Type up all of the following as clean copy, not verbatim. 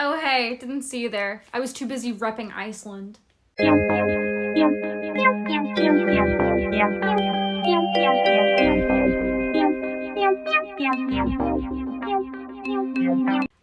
Oh hey, didn't see you there. I was too busy repping Iceland.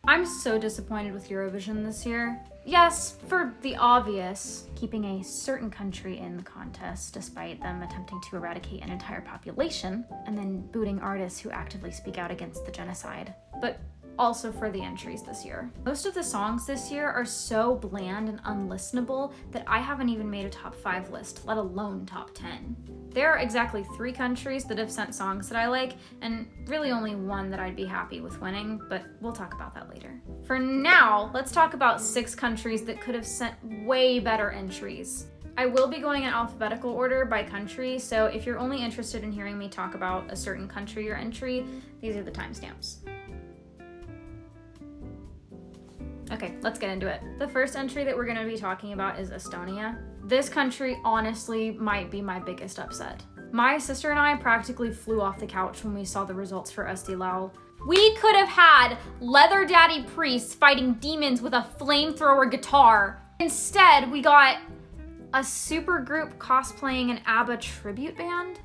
I'm so disappointed with Eurovision this year. Yes, for the obvious, keeping a certain country in the contest despite them attempting to eradicate an entire population, and then booting artists who actively speak out against the genocide. But also for the entries this year. Most of the songs this year are so bland and unlistenable that I haven't even made a top 5 list, let alone top 10. There are exactly 3 countries that have sent songs that I like, and really only one that I'd be happy with winning, but we'll talk about that later. For now, let's talk about 6 countries that could have sent way better entries. I will be going in alphabetical order by country, so if you're only interested in hearing me talk about a certain country or entry, these are the timestamps. Okay, let's get into it. The first entry that we're gonna be talking about is Estonia. This country honestly might be my biggest upset. My sister and I practically flew off the couch when we saw the results for SD Lal. We could have had leather daddy priests fighting demons with a flamethrower guitar. Instead, we got a super group cosplaying an ABBA tribute band.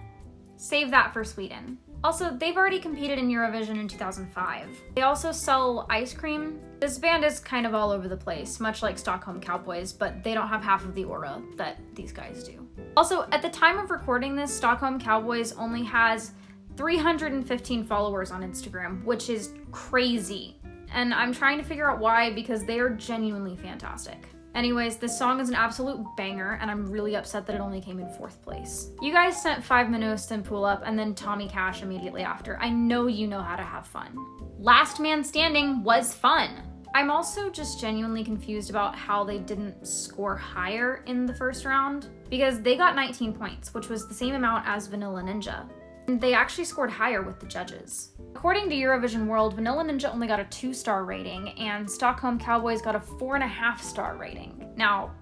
Save that for Sweden. Also, they've already competed in Eurovision in 2005. They also sell ice cream. This band is kind of all over the place, much like Stockholm Cowboys, but they don't have half of the aura that these guys do. Also, at the time of recording this, Stockholm Cowboys only has 315 followers on Instagram, which is crazy. And I'm trying to figure out why, because they are genuinely fantastic. Anyways, this song is an absolute banger, and I'm really upset that it only came in 4th place. You guys sent 5 Minutes and Pull Up, and then Tommy Cash immediately after. I know you know how to have fun. Last Man Standing was fun. I'm also just genuinely confused about how they didn't score higher in the first round, because they got 19 points, which was the same amount as Vanilla Ninja. And they actually scored higher with the judges. According to Eurovision World, Vanilla Ninja only got a 2-star rating, and Stockholm Cowboys got a 4.5-star rating. Now,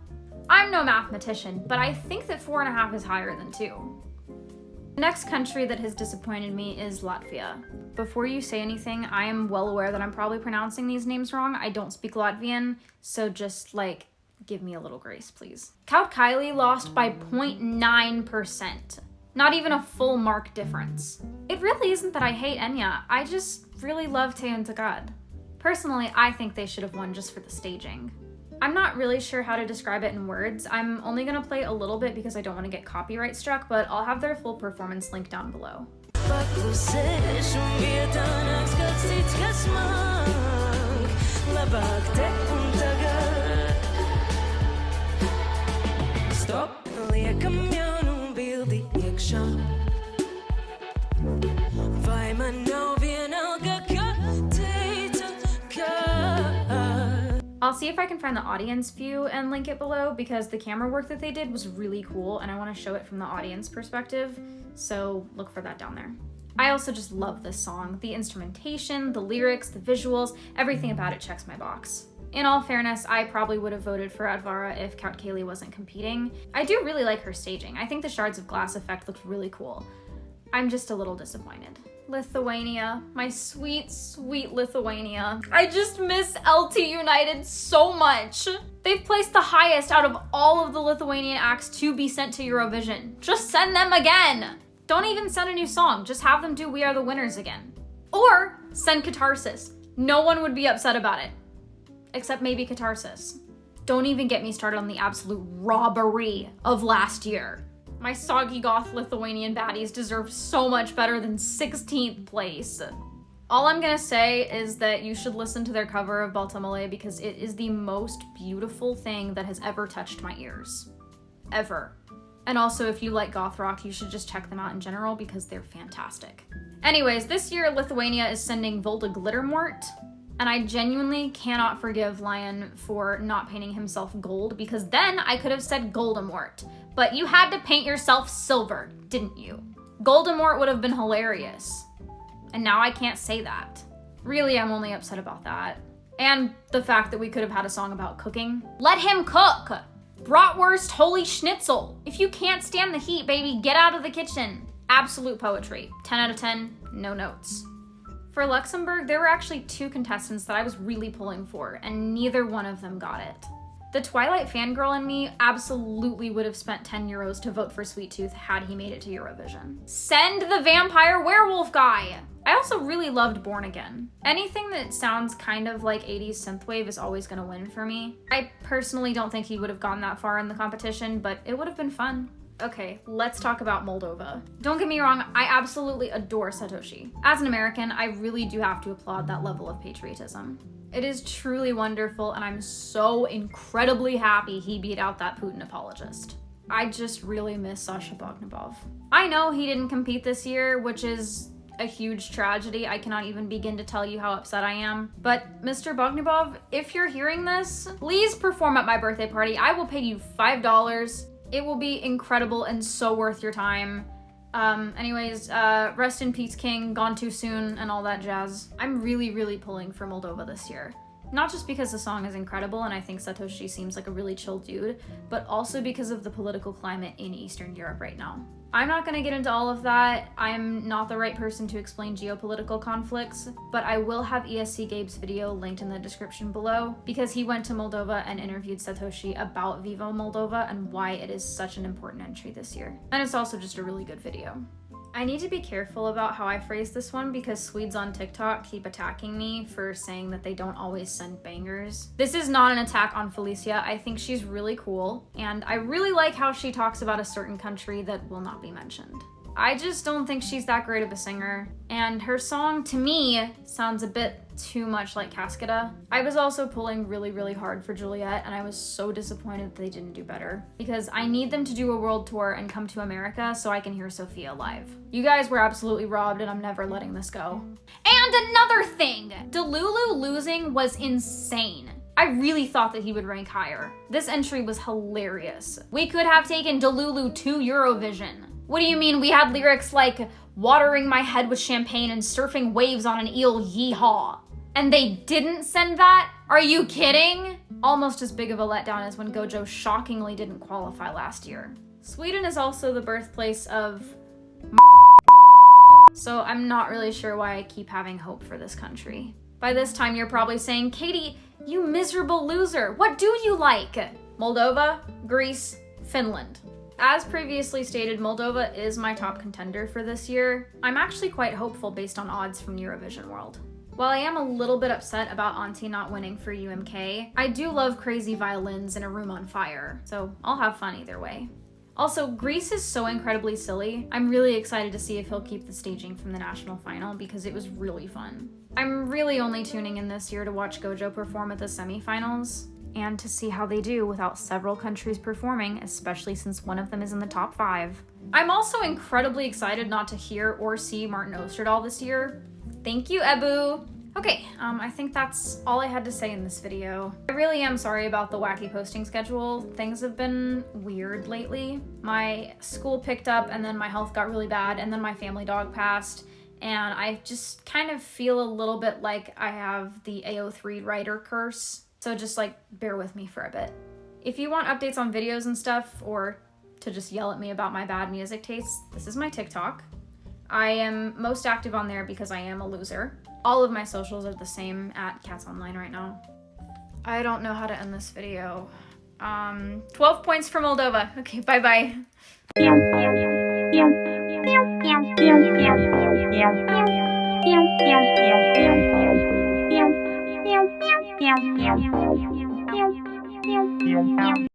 I'm no mathematician, but I think that 4.5 is higher than 2. The next country that has disappointed me is Latvia. Before you say anything, I am well aware that I'm probably pronouncing these names wrong. I don't speak Latvian, so just give me a little grace, please. Kautkaili lost by 0.9%. Not even a full mark difference. It really isn't that I hate Enya, I just really love Teun Tagad. Personally, I think they should have won just for the staging. I'm not really sure how to describe it in words. I'm only gonna play a little bit because I don't want to get copyright struck, but I'll have their full performance linked down below. I'll see if I can find the audience view and link it below, because the camera work that they did was really cool and I want to show it from the audience perspective, so look for that down there. I also just love this song. The instrumentation, the lyrics, the visuals, everything about it checks my box. In all fairness, I probably would have voted for Advara if Kautkaili wasn't competing. I do really like her staging. I think the shards of glass effect looked really cool. I'm just a little disappointed. Lithuania, my sweet, sweet Lithuania. I just miss LT United so much. They've placed the highest out of all of the Lithuanian acts to be sent to Eurovision. Just send them again. Don't even send a new song, just have them do We Are the Winners again. Or send Catharsis. No one would be upset about it. Except maybe Catharsis. Don't even get me started on the absolute robbery of last year. My soggy goth Lithuanian baddies deserve so much better than 16th place. All I'm gonna say is that you should listen to their cover of Baltamale because it is the most beautiful thing that has ever touched my ears. Ever. And also, if you like goth rock, you should just check them out in general because they're fantastic. Anyways, this year Lithuania is sending Volda Glittermort, and I genuinely cannot forgive Lion for not painting himself gold, because then I could have said Goldemort. But you had to paint yourself silver, didn't you? Goldemort would have been hilarious. And now I can't say that. Really, I'm only upset about that. And the fact that we could have had a song about cooking. Let him cook! Bratwurst, holy schnitzel. If you can't stand the heat, baby, get out of the kitchen. Absolute poetry. 10 out of 10, no notes. For Luxembourg, there were actually 2 contestants that I was really pulling for, and neither one of them got it. The Twilight fangirl in me absolutely would have spent 10 euros to vote for Sweet Tooth had he made it to Eurovision. Send the vampire werewolf guy! I also really loved Born Again. Anything that sounds kind of like 80s synthwave is always gonna win for me. I personally don't think he would have gone that far in the competition, but it would have been fun. Okay, let's talk about Moldova. Don't get me wrong, I absolutely adore Satoshi. As an American, I really do have to applaud that level of patriotism. It is truly wonderful, and I'm so incredibly happy he beat out that Putin apologist. I just really miss Sasha Bogdanov. I know he didn't compete this year, which is a huge tragedy. I cannot even begin to tell you how upset I am. But Mr. Bogdanov, if you're hearing this, please perform at my birthday party. I will pay you $5. It will be incredible and so worth your time. Anyways, rest in peace, King, gone too soon, and all that jazz. I'm really pulling for Moldova this year. Not just because the song is incredible and I think Satoshi seems like a really chill dude, but also because of the political climate in Eastern Europe right now. I'm not gonna get into all of that. I'm not the right person to explain geopolitical conflicts, but I will have ESC Gabe's video linked in the description below because he went to Moldova and interviewed Satoshi about Viva Moldova and why it is such an important entry this year. And it's also just a really good video. I need to be careful about how I phrase this one because Swedes on TikTok keep attacking me for saying that they don't always send bangers. This is not an attack on Felicia. I think she's really cool, and I really like how she talks about a certain country that will not be mentioned. I just don't think she's that great of a singer, and her song, to me, sounds a bit too much like Cascada. I was also pulling really hard for Juliet, and I was so disappointed that they didn't do better, because I need them to do a world tour and come to America so I can hear Sophia live. You guys were absolutely robbed, and I'm never letting this go. And another thing! Delulu losing was insane. I really thought that he would rank higher. This entry was hilarious. We could have taken Delulu to Eurovision. What do you mean we had lyrics like, watering my head with champagne and surfing waves on an eel, yeehaw? And they didn't send that? Are you kidding? Almost as big of a letdown as when Gojo shockingly didn't qualify last year. Sweden is also the birthplace of so I'm not really sure why I keep having hope for this country. By this time you're probably saying, Katie, you miserable loser, what do you like? Moldova, Greece, Finland. As previously stated, Moldova is my top contender for this year. I'm actually quite hopeful based on odds from Eurovision World. While I am a little bit upset about Auntie not winning for UMK, I do love crazy violins in a room on fire, so I'll have fun either way. Also, Greece is so incredibly silly. I'm really excited to see if he'll keep the staging from the national final because it was really fun. I'm really only tuning in this year to watch Gojo perform at the semifinals, and to see how they do without several countries performing, especially since one of them is in the top 5. I'm also incredibly excited not to hear or see Martin Osterdahl this year. Thank you, Ebu! Okay, I think that's all I had to say in this video. I really am sorry about the wacky posting schedule. Things have been weird lately. My school picked up, and then my health got really bad, and then my family dog passed, and I just kind of feel a little bit like I have the AO3 writer curse. So just bear with me for a bit. If you want updates on videos and stuff, or to just yell at me about my bad music tastes, this is my TikTok. I am most active on there because I am a loser. All of my socials are the same at Cats Online right now. I don't know how to end this video. 12 points for Moldova. Okay, bye-bye.